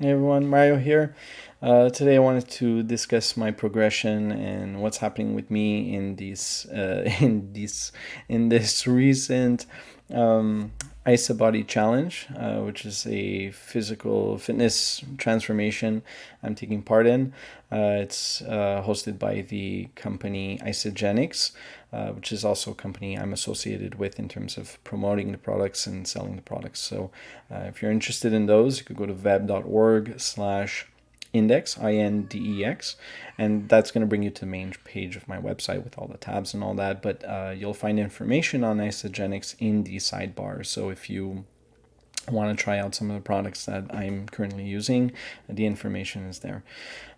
Hey everyone, Mario here. Today I wanted to discuss my progression and what's happening with me in these in this recent um, Ice Body Challenge, which is a physical fitness transformation I'm taking part in. It's hosted by the company Isogenics, which is also a company I'm associated with in terms of promoting the products and selling the products. So if you're interested in those, you could go to web.org/index, INDEX, and that's going to bring you to the main page of my website with all the tabs and all that. But you'll find information on Isogenics in the sidebar. So if you want to try out some of the products that I'm currently using, the information is there.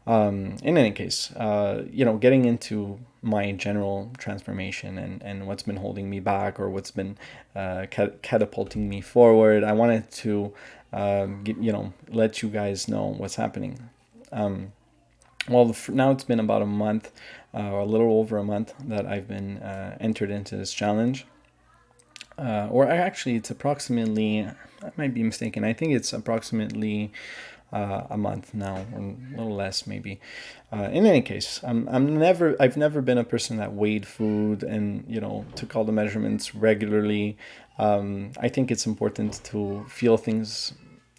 In any case, getting into my general transformation and what's been holding me back or what's been catapulting me forward, I wanted to let you guys know what's happening. Well, now it's been about a month, or a little over a month, that I've been entered into this challenge. Or actually, it's approximately, I might be mistaken, I think it's approximately a month now, or a little less maybe. In any case, I've never been a person that weighed food and took all the measurements regularly. I think it's important to feel things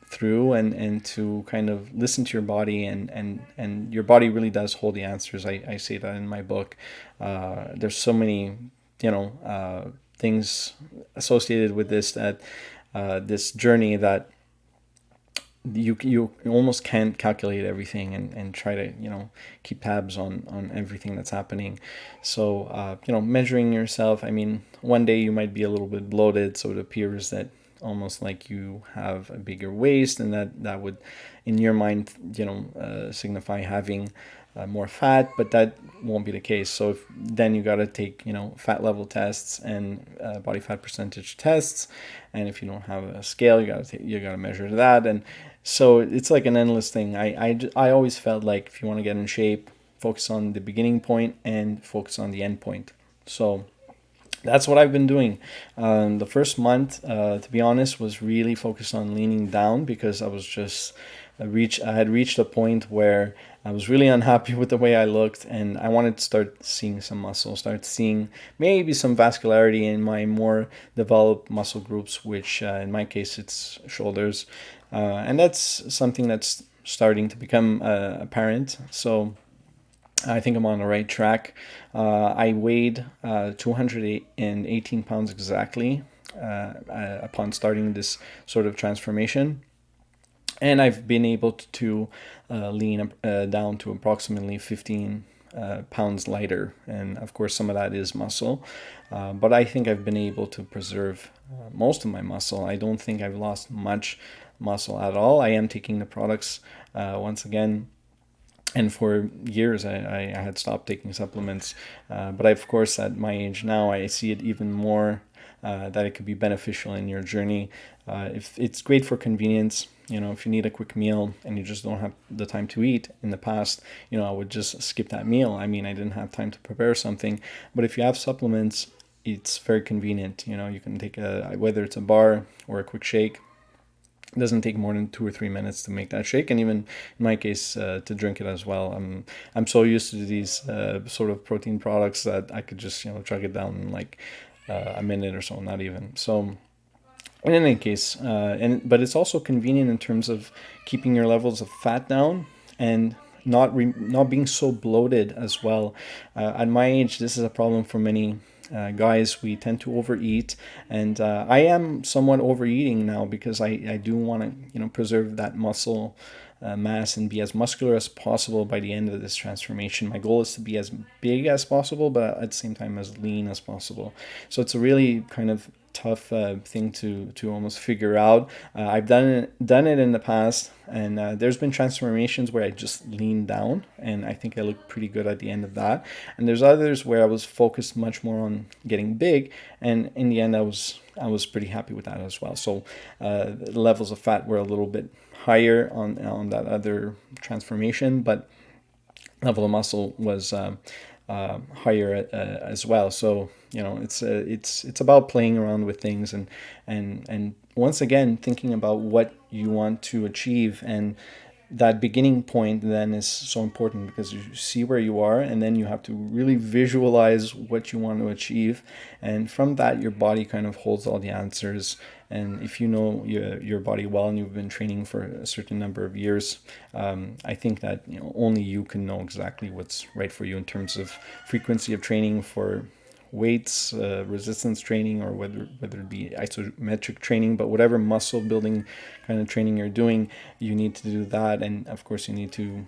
through and to kind of listen to your body, and your body really does hold the answers. I say that in my book. There's so many things associated with this journey that you almost can't calculate everything and try to keep tabs on everything that's happening. So measuring yourself, I mean, one day you might be a little bit bloated, so it appears that almost like you have a bigger waist, and that would in your mind signify having more fat, but that won't be the case. So then you got to take fat level tests and body fat percentage tests, and if you don't have a scale, you got to measure that. And so it's like an endless thing. I always felt like if you want to get in shape, focus on the beginning point and focus on the end point. So that's what I've been doing. The first month, to be honest, was really focused on leaning down because I was just I had reached a point where I was really unhappy with the way I looked, and I wanted to start seeing some muscle, start seeing maybe some vascularity in my more developed muscle groups, which in my case it's shoulders, and that's something that's starting to become apparent. So I think I'm on the right track. I weighed 218 pounds exactly upon starting this sort of transformation. And I've been able to lean down to approximately 15 pounds lighter. And of course, some of that is muscle. But I think I've been able to preserve most of my muscle. I don't think I've lost much muscle at all. I am taking the products once again, and for years I had stopped taking supplements, but of course at my age now I see it even more, that it could be beneficial in your journey. If it's great for convenience, if you need a quick meal and you just don't have the time to eat. In the past, I would just skip that meal. I mean, I didn't have time to prepare something. But if you have supplements, it's very convenient. You can take whether it's a bar or a quick shake. It doesn't take more than 2 or 3 minutes to make that shake, and even in my case, to drink it as well. I'm so used to these sort of protein products that I could just chug it down in like a minute or so, not even. So in any case, but it's also convenient in terms of keeping your levels of fat down and not being so bloated as well. At my age, this is a problem for many guys. We tend to overeat, and I am somewhat overeating now because I do want to preserve that muscle mass and be as muscular as possible by the end of this transformation. My goal is to be as big as possible, but at the same time as lean as possible. So it's a really kind of tough thing to almost figure out. I've done it in the past, and there's been transformations where I just lean down, and I think I look pretty good at the end of that. And there's others where I was focused much more on getting big, and in the end, I was pretty happy with that as well. So the levels of fat were a little bit higher on that other transformation, but level of muscle was higher as well. So it's about playing around with things and once again thinking about what you want to achieve, and that beginning point then is so important, because you see where you are, and then you have to really visualize what you want to achieve, and from that your body kind of holds all the answers. And if you know your body well and you've been training for a certain number of years, I think that only you can know exactly what's right for you in terms of frequency of training for weights, resistance training, or whether it be isometric training. But whatever muscle building kind of training you're doing, you need to do that. And of course you need to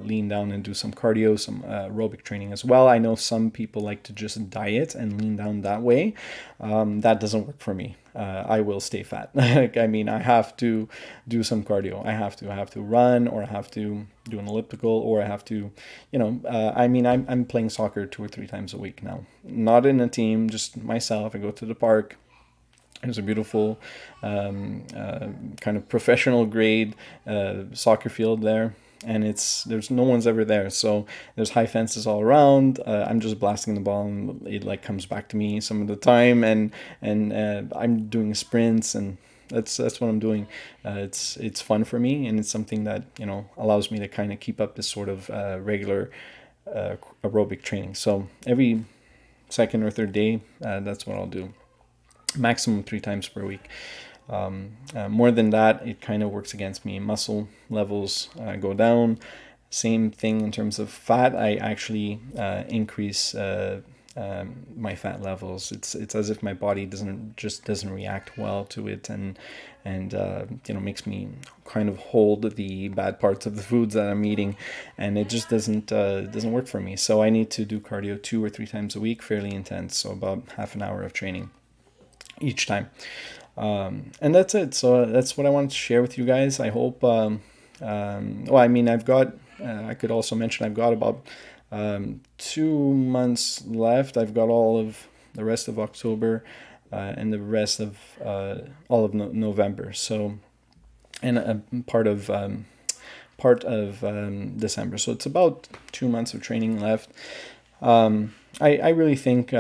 lean down and do some cardio, some aerobic training as well. I know some people like to just diet and lean down that way. That doesn't work for me. I will stay fat. Like, I mean, I have to do some cardio. I have to run, or I have to do an elliptical, or I have to, I mean, I'm playing soccer 2 or 3 times a week now. Not in a team, just myself. I go to the park. There's a beautiful kind of professional grade soccer field there, and there's no one's ever there, so there's high fences all around. I'm just blasting the ball, and it like comes back to me some of the time, and I'm doing sprints, and that's what I'm doing. It's fun for me, and it's something that allows me to kind of keep up this sort of regular aerobic training. So every second or third day, that's what I'll do. Maximum 3 times per week. More than that, it kind of works against me. Muscle levels go down. Same thing in terms of fat. I actually increase my fat levels. It's as if my body doesn't react well to it, and makes me kind of hold the bad parts of the foods that I'm eating, and it just doesn't work for me. So I need to do cardio 2 or 3 times a week, fairly intense. So about half an hour of training each time. And that's it. So that's what I wanted to share with you guys. I hope, well, I mean, I could also mention I've got about 2 months left. I've got all of the rest of October and the rest of all of November. So, and a part of December. So it's about 2 months of training left. I really think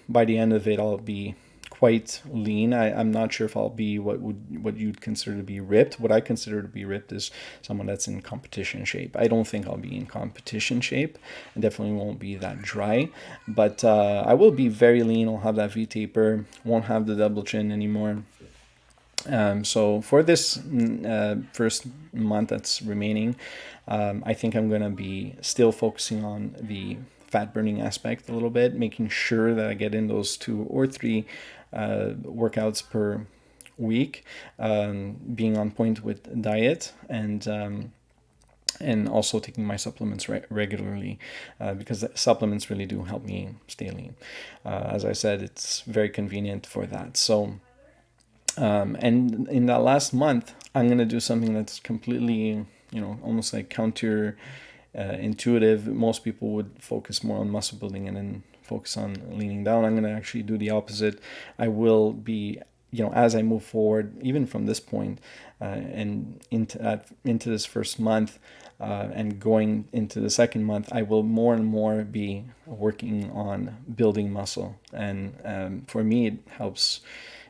by the end of it, I'll be quite lean. I'm not sure if I'll be what you'd consider to be ripped. What I consider to be ripped is someone that's in competition shape. I don't think I'll be in competition shape. I definitely won't be that dry, but I will be very lean. I'll have that V-taper, won't have the double chin anymore. So for this first month that's remaining, I think I'm going to be still focusing on the fat burning aspect a little bit, making sure that I get in those 2 or 3 workouts per week, being on point with diet, and also taking my supplements regularly, because supplements really do help me stay lean. As I said, it's very convenient for that. So and in that last month, I'm going to do something that's completely, almost like counter intuitive. Most people would focus more on muscle building and then focus on leaning down. I'm going to actually do the opposite. I will be, as I move forward, even from this point and into this first month, and going into the second month, I will more and more be working on building muscle. And for me, it helps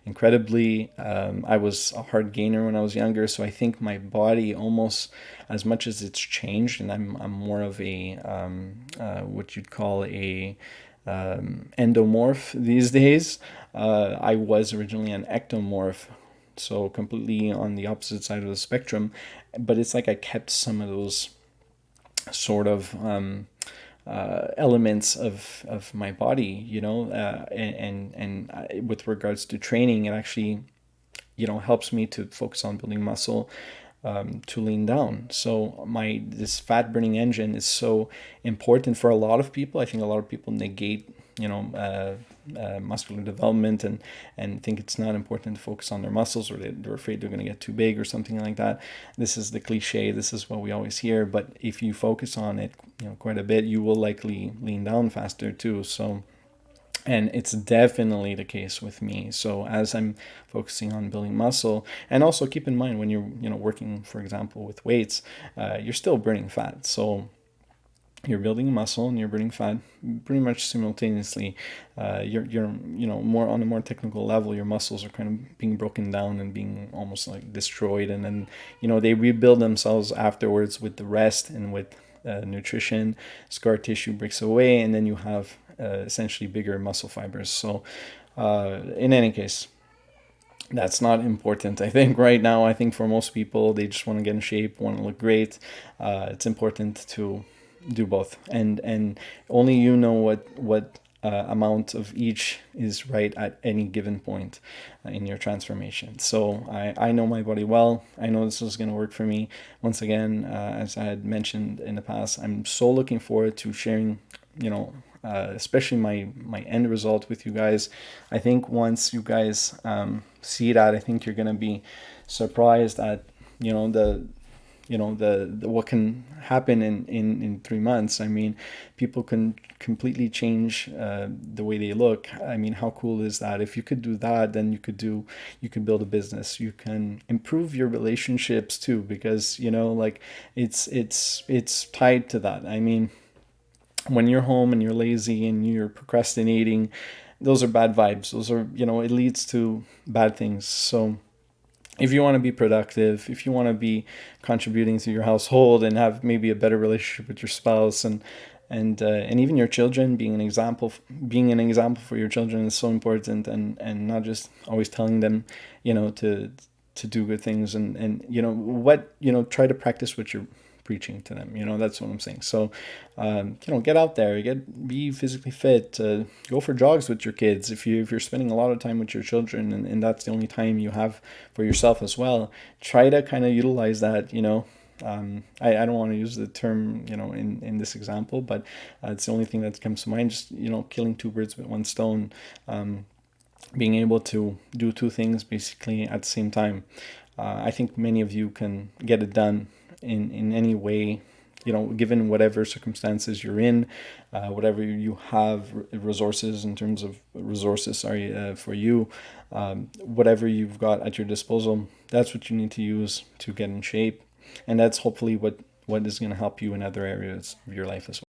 incredibly. I was a hard gainer when I was younger, so I think my body, almost as much as it's changed, and I'm more of a what you'd call a endomorph these days. I was originally an ectomorph, so completely on the opposite side of the spectrum. But it's like I kept some of those sort of elements of my body, and with regards to training, it actually, helps me to focus on building muscle, to lean down. So this fat burning engine is so important for a lot of people. I think a lot of people negate, muscular development and think it's not important to focus on their muscles, or they're afraid they're going to get too big or something like that. This is the cliche. This is what we always hear. But if you focus on it, quite a bit, you will likely lean down faster too. So, and it's definitely the case with me. So as I'm focusing on building muscle, and also keep in mind when you're working, for example, with weights, you're still burning fat. So you're building muscle and you're burning fat pretty much simultaneously. You're more on a more technical level. Your muscles are kind of being broken down and being almost like destroyed, and then they rebuild themselves afterwards with the rest and with nutrition. Scar tissue breaks away, and then you have essentially bigger muscle fibers. So, in any case, that's not important. I think right now, I think for most people, they just want to get in shape, want to look great. It's important to do both, and only you know what amount of each is right at any given point in your transformation. So I know my body well. I know this is going to work for me. Once again, as I had mentioned in the past, I'm so looking forward to sharing, especially my end result with you guys. I think once you guys see that, I think you're going to be surprised at the what can happen in 3 months. I mean, people can completely change the way they look. I mean, how cool is that? If you could do that, then you could build a business. You can improve your relationships too, because like it's tied to that. I mean, when you're home and you're lazy and you're procrastinating, those are bad vibes. Those are, it leads to bad things. So if you want to be productive, if you want to be contributing to your household and have maybe a better relationship with your spouse and even your children, being an example for your children is so important, and not just always telling them, to do good things, and try to practice what you're preaching to them. That's what I'm saying. So get out there, be physically fit, go for jogs with your kids. If you're spending a lot of time with your children, and that's the only time you have for yourself as well, try to kind of utilize that. I don't want to use the term in this example, but it's the only thing that comes to mind. Just killing two birds with one stone, being able to do two things basically at the same time. I think many of you can get it done in any way, given whatever circumstances you're in, whatever you have resources in terms of resources, for you, whatever you've got at your disposal, that's what you need to use to get in shape. And that's hopefully what is going to help you in other areas of your life as well.